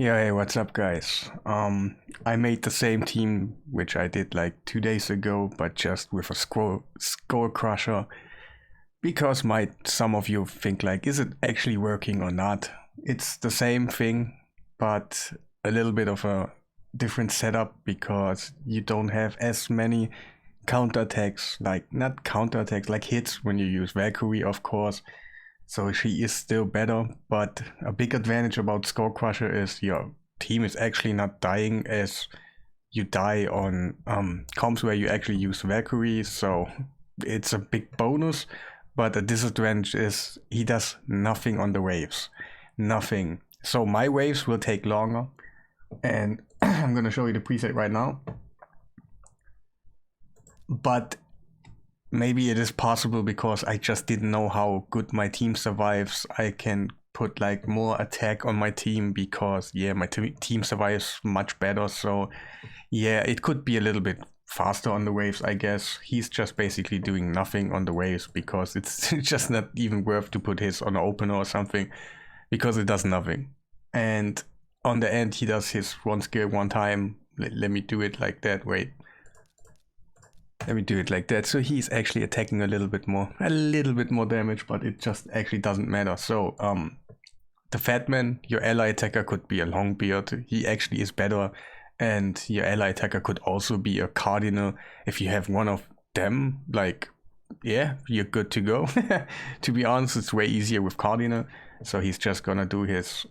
Yeah, hey, what's up, guys? I made the same team which I did like 2 days ago, but just with a score crusher. Because some of you think like, is it actually working or not? It's the same thing, but a little bit of a different setup because you don't have as many counterattacks, like not counterattacks, like hits when you use Valkyrie, of course. So she is still better, but a big advantage about Skull Crusher is your team is actually not dying as you die on comps where you actually use Valkyrie, so it's a big bonus. But the disadvantage is he does nothing on the waves. Nothing. So my waves will take longer, and I'm gonna show you the preset right now. But maybe it is possible because I just didn't know how good my team survives. I can put like more attack on my team because yeah, my team survives much better. So yeah, it could be a little bit faster on the waves, I guess. He's just basically doing nothing on the waves because it's just not even worth to put his on an opener or something because it does nothing. And on the end, he does his one skill one time. Let me do it like that. Wait. Let me do it like that. So he's actually attacking a little bit more damage, but it just actually doesn't matter. So the Fat Man, your ally attacker could be a Longbeard. He actually is better. And your ally attacker could also be a Cardinal. If you have one of them, like, yeah, you're good to go. To be honest, it's way easier with Cardinal. So he's just gonna do his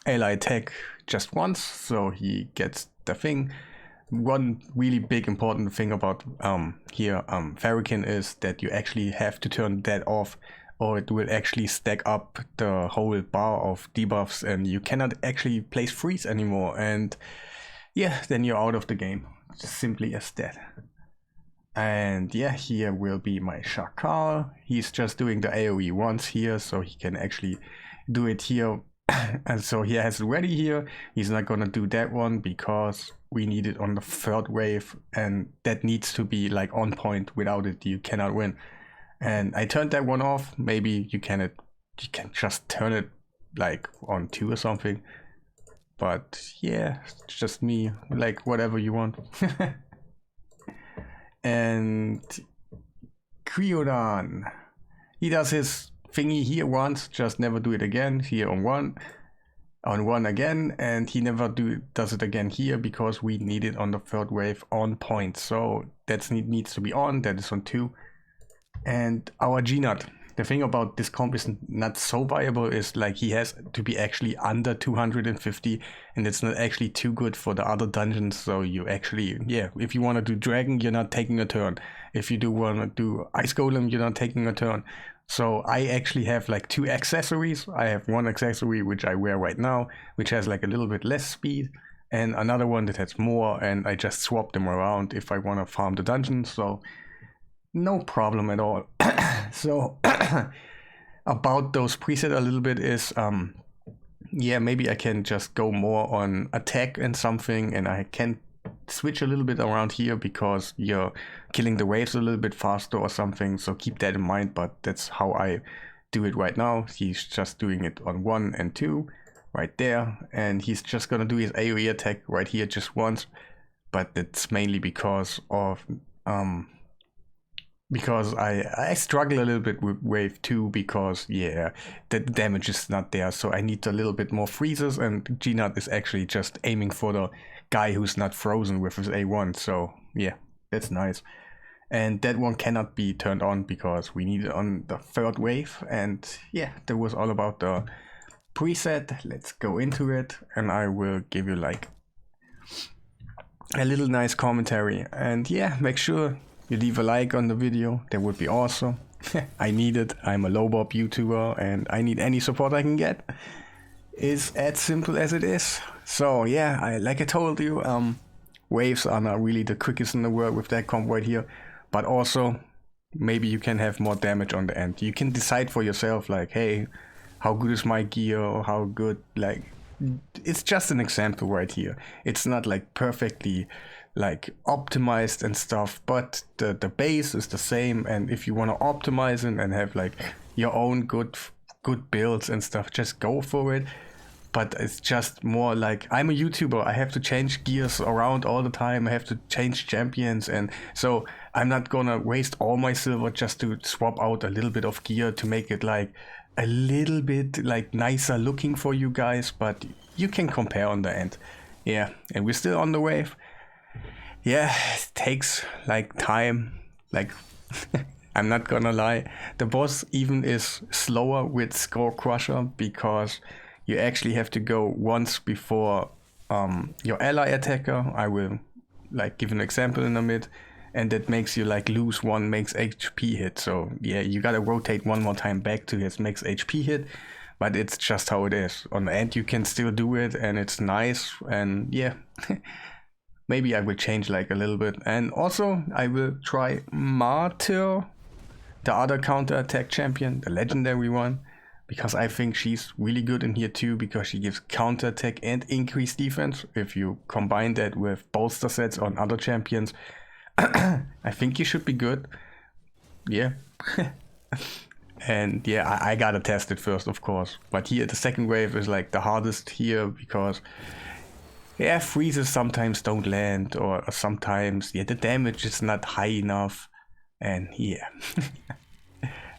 ally attack just once. So he gets the thing. One really big important thing about Fireknight is that you actually have to turn that off or it will actually stack up the whole bar of debuffs and you cannot actually place freeze anymore, and yeah, then you're out of the game. Just simply as that. And yeah, here will be my Shakar. He's just doing the AoE once here, so he can actually do it here. And so he has it ready here. He's not gonna do that one because we need it on the third wave and that needs to be like on point. Without it you cannot win. And I turned that one off. Maybe you can just turn it like on 2 or something. But yeah, it's just me, like whatever you want. And Creodon, he does his thingy here once, just never do it again. Here on one again, and he never does it again here because we need it on the third wave on point. So that needs to be on. That is on 2. And our Gnut, the thing about this comp is not so viable is like he has to be actually under 250 and it's not actually too good for the other dungeons. So you actually, yeah, if you want to do Dragon, you're not taking a turn. If you do want to do Ice Golem, you're not taking a turn. So I actually have like 2 accessories. I have one accessory which I wear right now, which has like a little bit less speed, and another one that has more, and I just swap them around if I want to farm the dungeon. So no problem at all. So about those preset a little bit is yeah, maybe I can just go more on attack and something, and I can switch a little bit around here because you're killing the waves a little bit faster or something, so keep that in mind. But that's how I do it right now. He's just doing it on 1 and 2 right there, and he's just gonna do his AoE attack right here just once, but it's mainly because of because I struggle a little bit with wave 2 because yeah, the damage is not there, so I need a little bit more freezes, and Gnut is actually just aiming for the guy who's not frozen with his A1, so yeah, that's nice. And that one cannot be turned on because we need it on the third wave. And yeah, that was all about the preset. Let's go into it and I will give you like a little nice commentary. And yeah, make sure you leave a like on the video. That would be awesome. I need it. I'm a low bob YouTuber and I need any support I can get. It's as simple as it is. So yeah, like I told you, waves are not really the quickest in the world with that comp right here, but also maybe you can have more damage on the end. You can decide for yourself like, hey, how good is my gear, or how good, like, it's just an example right here. It's not like perfectly like optimized and stuff, but the base is the same, and if you want to optimize it and have like your own good builds and stuff, just go for it. but it's just more like I'm a YouTuber. I have to change gears around all the time. I have to change champions, and so I'm not gonna waste all my silver just to swap out a little bit of gear to make it like a little bit like nicer looking for you guys, but you can compare on the end. Yeah, and we're still on the wave. Yeah, it takes like time, like I'm not gonna lie, the boss even is slower with Skull Crusher because you actually have to go once before your ally attacker. I will like give an example in a minute, and that makes you like lose one max HP hit. So yeah, you gotta rotate one more time back to his max HP hit, but it's just how it is. On the end you can still do it, and it's nice, and yeah. Maybe I will change like a little bit. And also I will try Martyr, the other counter attack champion, the legendary one, because I think she's really good in here too, because she gives counter attack and increased defense. If you combine that with bolster sets on other champions, I think you should be good. Yeah. And yeah, I gotta test it first, of course. But here the second wave is like the hardest here because yeah, freezes sometimes don't land, or sometimes yeah the damage is not high enough, and yeah.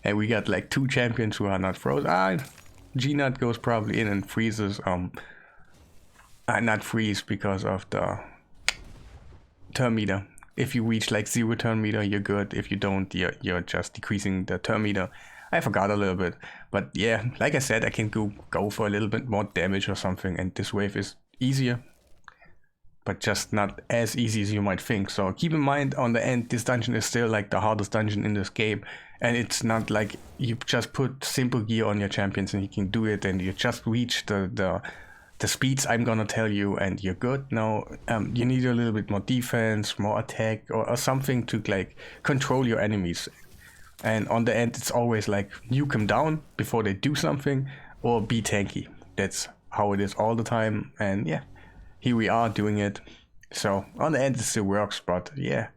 And we got like 2 champions who are not frozen. Gnut goes probably in and freezes. Not freeze because of the turn meter. If you reach like 0 turn meter, you're good. If you don't, you're just decreasing the turn meter. I forgot a little bit, but yeah, like I said, I can go for a little bit more damage or something, and this wave is easier, but just not as easy as you might think. So keep in mind, on the end, this dungeon is still like the hardest dungeon in this game, and it's not like you just put simple gear on your champions and you can do it, and you just reach the speeds I'm gonna tell you, and you're good. No, you need a little bit more defense, more attack, or something to like control your enemies. And on the end, it's always like nuke them down before they do something, or be tanky. That's how it is all the time, and yeah. Here we are doing it. So on the end it still works, but yeah,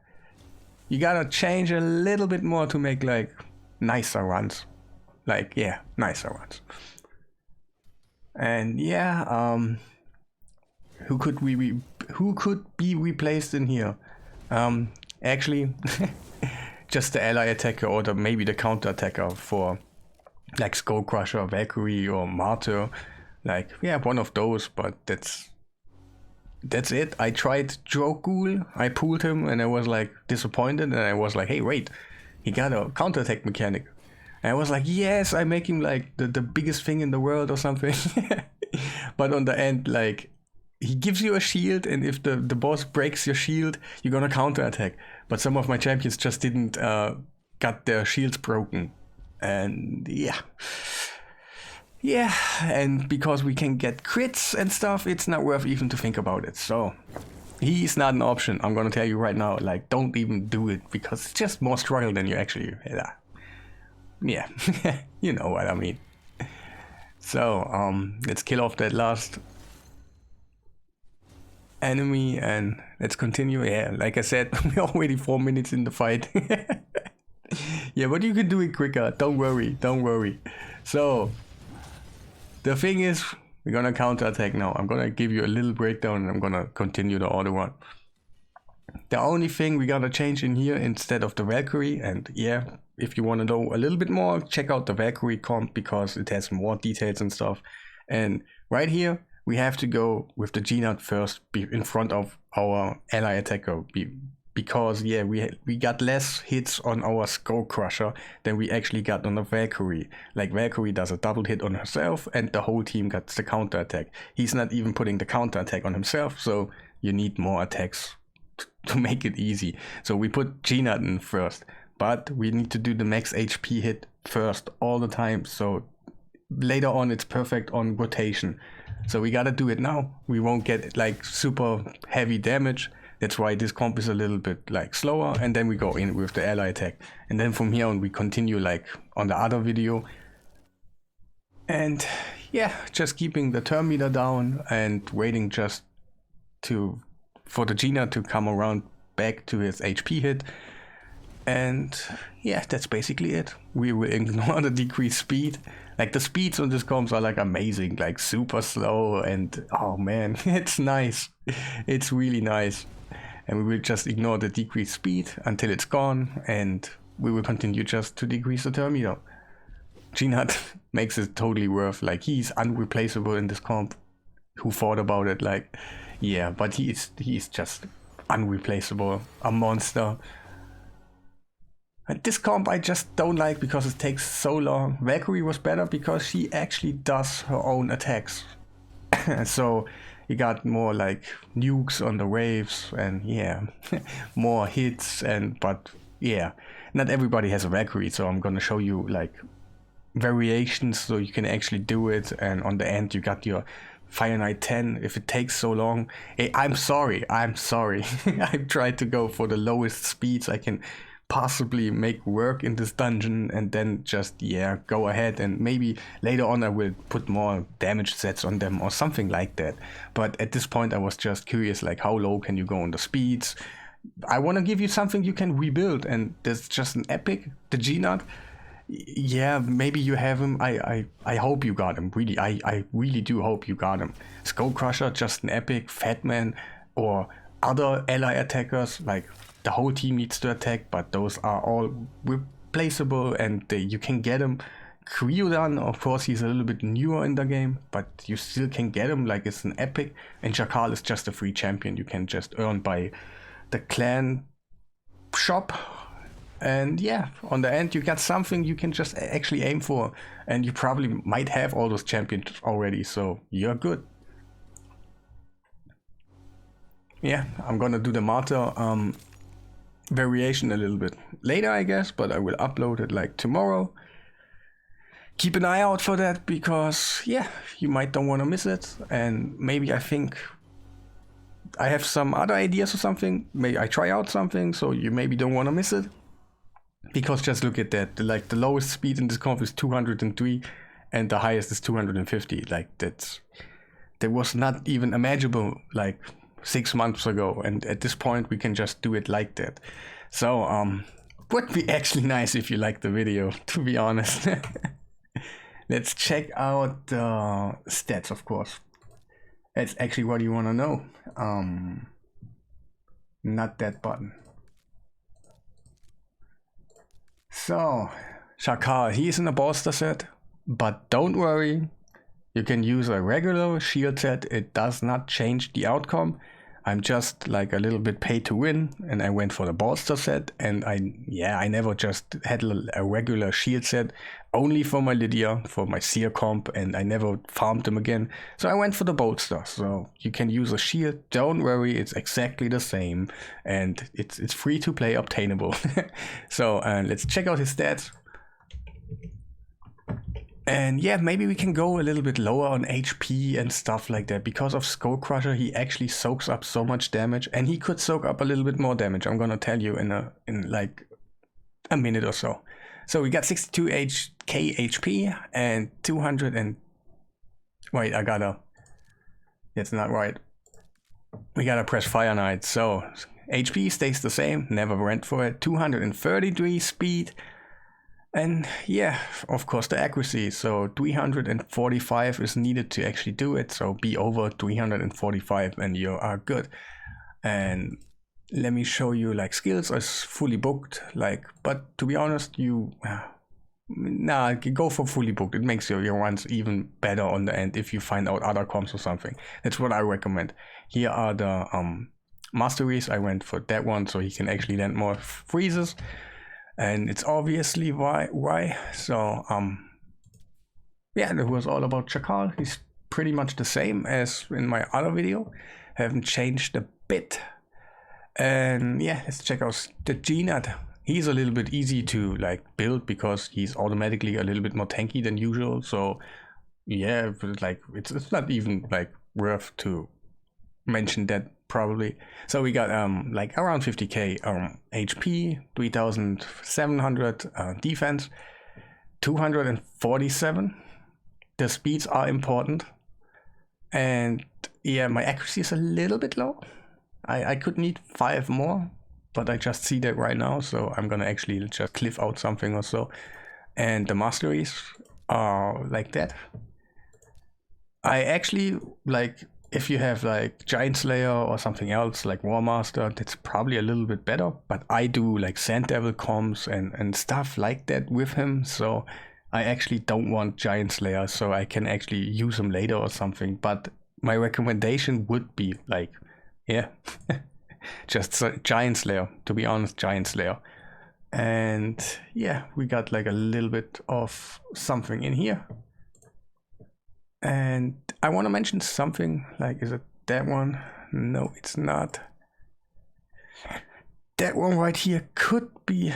you gotta change a little bit more to make like nicer runs. Like yeah, nicer runs. And yeah, who could be replaced in here? Actually, just the ally attacker, or maybe the counter attacker for like Skull Crusher, Valkyrie, or Martyr. Like yeah, one of those, but that's it. I tried Drogul, I pulled him, and I was like disappointed, and I was like, hey wait, he got a counterattack mechanic. And I was like, yes, I make him like the biggest thing in the world or something. But on the end, like, he gives you a shield, and if the boss breaks your shield, you're gonna counterattack. But some of my champions just didn't got their shields broken. And yeah, and because we can get crits and stuff, it's not worth even to think about it. So he's not an option. I'm gonna tell you right now, like, don't even do it, because it's just more struggle than you actually. Yeah, you know what I mean. So let's kill off that last enemy and let's continue. Yeah, like I said, we're already 4 minutes in the fight. Yeah, but you can do it quicker. Don't worry. So the thing is, we're gonna counterattack now. I'm gonna give you a little breakdown and I'm gonna continue the other one. The only thing we gotta change in here instead of the Valkyrie, and yeah, if you want to know a little bit more, check out the Valkyrie comp because it has more details and stuff. And right here, we have to go with the Gnut first in front of our ally attacker. Because yeah, we got less hits on our Skull Crusher than we actually got on the Valkyrie. Like Valkyrie does a double hit on herself and the whole team gets the counter attack. He's not even putting the counter attack on himself, so you need more attacks to make it easy. So we put Gnut in first, but we need to do the max HP hit first all the time. So later on it's perfect on rotation. So we gotta do it now. We won't get like super heavy damage. That's why this comp is a little bit like slower, and then we go in with the ally attack. And then from here on we continue like on the other video. And yeah, just keeping the turn meter down and waiting just for the Gnut to come around back to his HP hit. And yeah, that's basically it. We will ignore the decreased speed. Like the speeds on this comps are like amazing, like super slow, and oh man, it's nice. It's really nice. And we will just ignore the decreased speed until it's gone, and we will continue just to decrease the terminal. Gnut makes it totally worth, like he's unreplaceable in this comp. Who thought about it? Like, yeah, but he's just unreplaceable, a monster. And this comp I just don't like because it takes so long. Valkyrie was better because she actually does her own attacks. So you got more like nukes on the waves and yeah, more hits, but yeah, not everybody has a Valkyrie, so I'm gonna show you like variations so you can actually do it. And on the end you got your Fireknight 10. If it takes so long, hey, I'm sorry. I've tried to go for the lowest speeds I can possibly make work in this dungeon, and then just, yeah, go ahead, and maybe later on I will put more damage sets on them or something like that. But at this point I was just curious, like how low can you go on the speeds? I want to give you something you can rebuild, and there's just an epic, the Gnut. Yeah, maybe you have him. I hope you got him. Really, I really do hope you got him. Skull Crusher, just an epic. Fatman or other ally attackers, like the whole team needs to attack, but those are all replaceable, and you can get him. Kryodan, of course, he's a little bit newer in the game, but you still can get him, like it's an epic. And Shakar is just a free champion you can just earn by the clan shop. And yeah, on the end you got something you can just actually aim for, and you probably might have all those champions already, so you're good. Yeah, I'm gonna do the martyr variation a little bit later, I guess, but I will upload it like tomorrow. Keep an eye out for that, because yeah, you might don't want to miss it. And maybe I think I have some other ideas or something. Maybe I try out something, so you maybe don't want to miss it. Because just look at that, like the lowest speed in this comp is 203 and the highest is 250. Like that was not even imaginable like 6 months ago, and at this point we can just do it like that. So would be actually nice if you liked the video, to be honest. Let's check out the stats, of course. That's actually what you want to know. Not that button. So, Shakar, he is in a bolster set, but don't worry, you can use a regular shield set. It does not change the outcome. I'm just like a little bit paid to win, and I went for the bolster set, and I never just had a regular shield set, only for my Lydia, for my Seer comp, and I never farmed them again. So I went for the bolster. So you can use a shield, don't worry, it's exactly the same, and it's free to play, obtainable. So let's check out his stats. And yeah, maybe we can go a little bit lower on HP and stuff like that. Because of Skull Crusher, he actually soaks up so much damage, and he could soak up a little bit more damage. I'm gonna tell you in like a minute or so. So we got 62k HP and 200 and... Wait, that's not right. We gotta press Fireknight. So HP stays the same, never went for it. 233 speed. And yeah, of course the accuracy, so 345 is needed to actually do it, so be over 345 and you are good. And let me show you, like, skills is fully booked, like, but to be honest, go for fully booked. It makes your runs even better on the end if you find out other comps or something. That's what I recommend. Here are the masteries. I went for that one so he can actually land more freezes. And it's obviously why. So yeah, that was all about Shakar. He's pretty much the same as in my other video. Haven't changed a bit. And yeah, let's check out the Gnut. He's a little bit easy to like build because he's automatically a little bit more tanky than usual. So yeah, like it's not even like worth to mention that probably. So we got like around 50k HP, 3700 defense, 247. The speeds are important, and yeah, my accuracy is a little bit low. I could need 5 more, but I just see that right now, so I'm gonna actually just cliff out something or so. And the masteries like that. I actually like if you have like Giant Slayer or something else like War Master, that's probably a little bit better. But I do like Sand Devil comms and stuff like that with him, so I actually don't want Giant Slayer, so I can actually use him later or something. But my recommendation would be like, yeah, just Giant Slayer. To be honest, Giant Slayer. And yeah, we got like a little bit of something in here. And I want to mention something, like, is it that one? No, it's not. That one right here could be,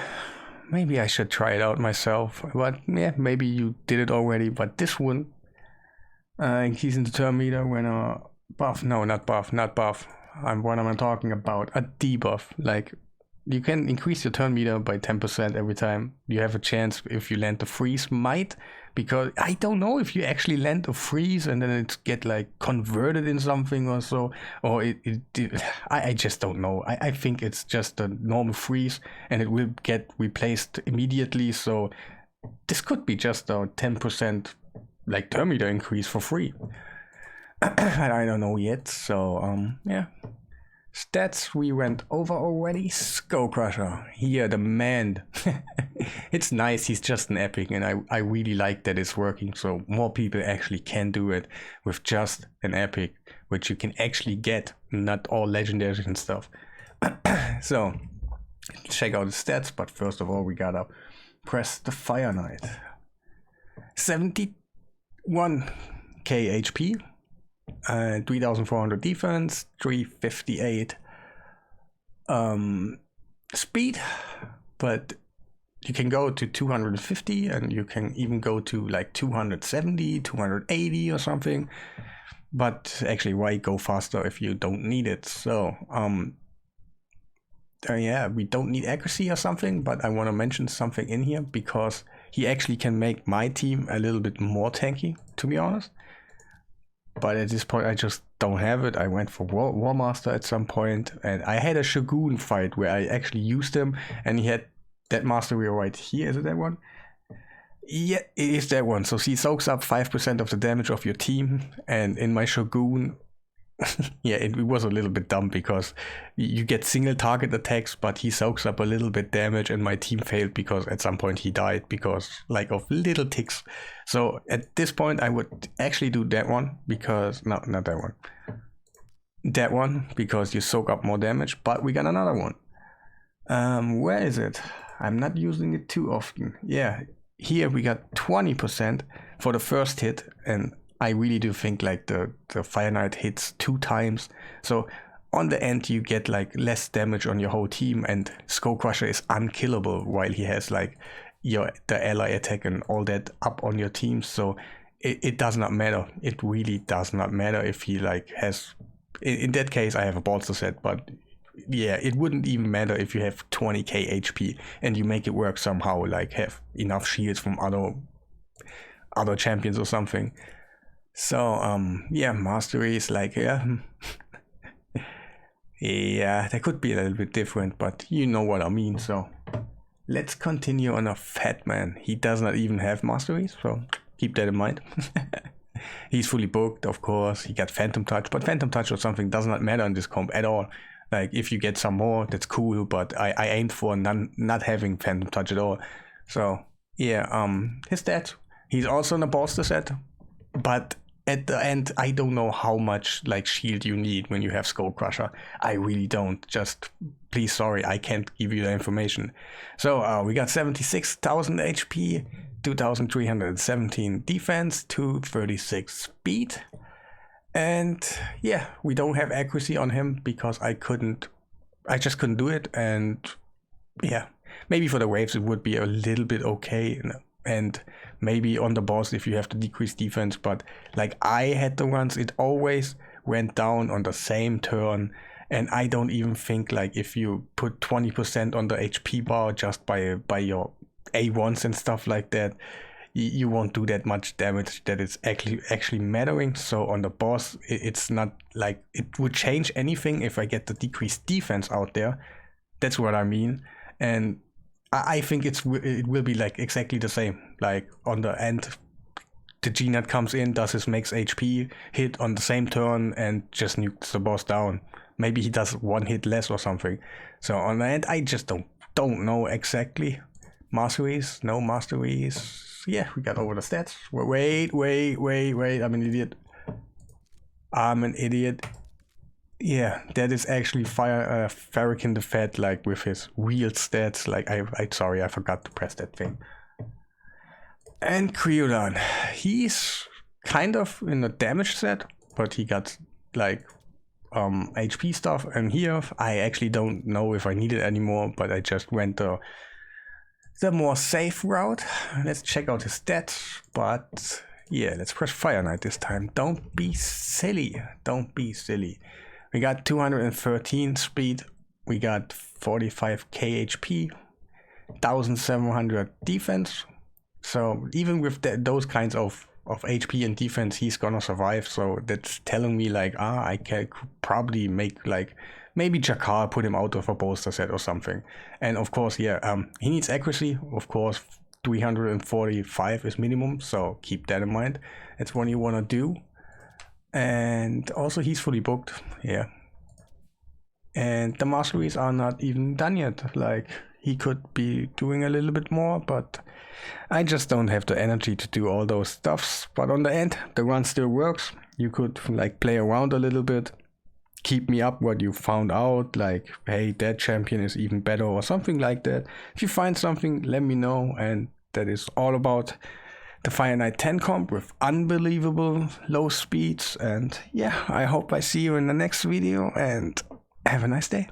maybe I should try it out myself, but yeah, maybe you did it already. But this one, increasing the turn meter when a buff, no, not buff. What am I talking about? A debuff, like, you can increase your turn meter by 10% every time you have a chance if you land the freeze might, because I don't know if you actually land a freeze and then it get like converted in something or so, or I just don't know. I think it's just a normal freeze and it will get replaced immediately, so this could be just a 10% like turn meter increase for free. I don't know yet, so yeah. Stats we went over already. Skull Crusher, here the man. It's nice, he's just an epic, and I really like that it's working, so more people actually can do it with just an epic, which you can actually get, not all legendaries and stuff. So check out the stats, but first of all we gotta press the Fireknight. 71k HP, 3400 defense, 358 speed, but you can go to 250 and you can even go to like 270, 280 or something, but actually why go faster if you don't need it? So yeah, we don't need accuracy or something, but I want to mention something in here because he actually can make my team a little bit more tanky, to be honest. But at this point, I just don't have it. I went for War Master at some point, and I had a Shogun fight where I actually used him, and he had that mastery right here. Is it that one? Yeah, it is that one. So he soaks up 5% of the damage of your team, and in my Shogun, yeah, it was a little bit dumb because you get single target attacks, but he soaks up a little bit damage, and my team failed because at some point he died because like of little ticks. So at this point I would actually do that one because not that one. That one because you soak up more damage, but we got another one. Where is it? I'm not using it too often. Yeah, here we got 20% for the first hit, and I really do think like the Fireknight hits 2 times. So on the end you get like less damage on your whole team, and Skull Crusher is unkillable while he has like the ally attack and all that up on your team. So it does not matter. It really does not matter if he like has, in that case I have a bolster set, but yeah, it wouldn't even matter if you have 20k HP and you make it work somehow, like have enough shields from other champions or something. So yeah, mastery is like, yeah, yeah, that could be a little bit different, but you know what I mean. So let's continue on a fat man. He does not even have masteries, so keep that in mind. He's fully booked, of course. He got Phantom Touch, but Phantom Touch or something does not matter in this comp at all. Like if you get some more, that's cool, but I aimed for not having Phantom Touch at all. So yeah, his stats. He's also in a bolster set, but at the end, I don't know how much like shield you need when you have Skull Crusher. I really don't. Just please, sorry, I can't give you the information. So we got 76,000 HP, 2,317 defense, 236 speed, and yeah, we don't have accuracy on him because I just couldn't do it. And yeah, maybe for the waves it would be a little bit okay. And maybe on the boss if you have to decrease defense, but like I had the ones, it always went down on the same turn, and I don't even think like if you put 20% on the HP bar just by your A1s and stuff like that, you won't do that much damage that it's actually mattering. So on the boss it's not like it would change anything if I get the decreased defense out there. That's what I mean. And I think it will be like exactly the same. Like on the end, the Gnut comes in, does his max HP hit on the same turn, and just nukes the boss down. Maybe he does one hit less or something. So on the end, I just don't know exactly. Masteries, no masteries. Yeah, we got over the stats. Wait, I'm an idiot. Yeah, that is actually Fireknight the Fat, like with his real stats. Like sorry, I forgot to press that thing. And Creodon, he's kind of in a damage set, but he got like HP stuff. And here I actually don't know if I need it anymore, but I just went the more safe route. Let's check out his stats, but yeah, let's press Fireknight this time. Don't be silly. Don't be silly. We got 213 speed. We got 45k HP, 1700 defense. So even with those kinds of HP and defense, he's gonna survive. So that's telling me like, I could probably make like, maybe Shakar put him out of a bolster set or something. And of course, yeah, he needs accuracy. Of course, 345 is minimum. So keep that in mind. That's what you wanna do. And also he's fully booked, yeah. And the masteries are not even done yet. Like, he could be doing a little bit more, but I just don't have the energy to do all those stuffs. But on the end, the run still works. You could like play around a little bit, keep me up what you found out, like, hey, that champion is even better or something like that. If you find something, let me know. And that is all about the Fireknight 10 comp with unbelievable low speeds. And yeah, I hope I see you in the next video, and have a nice day.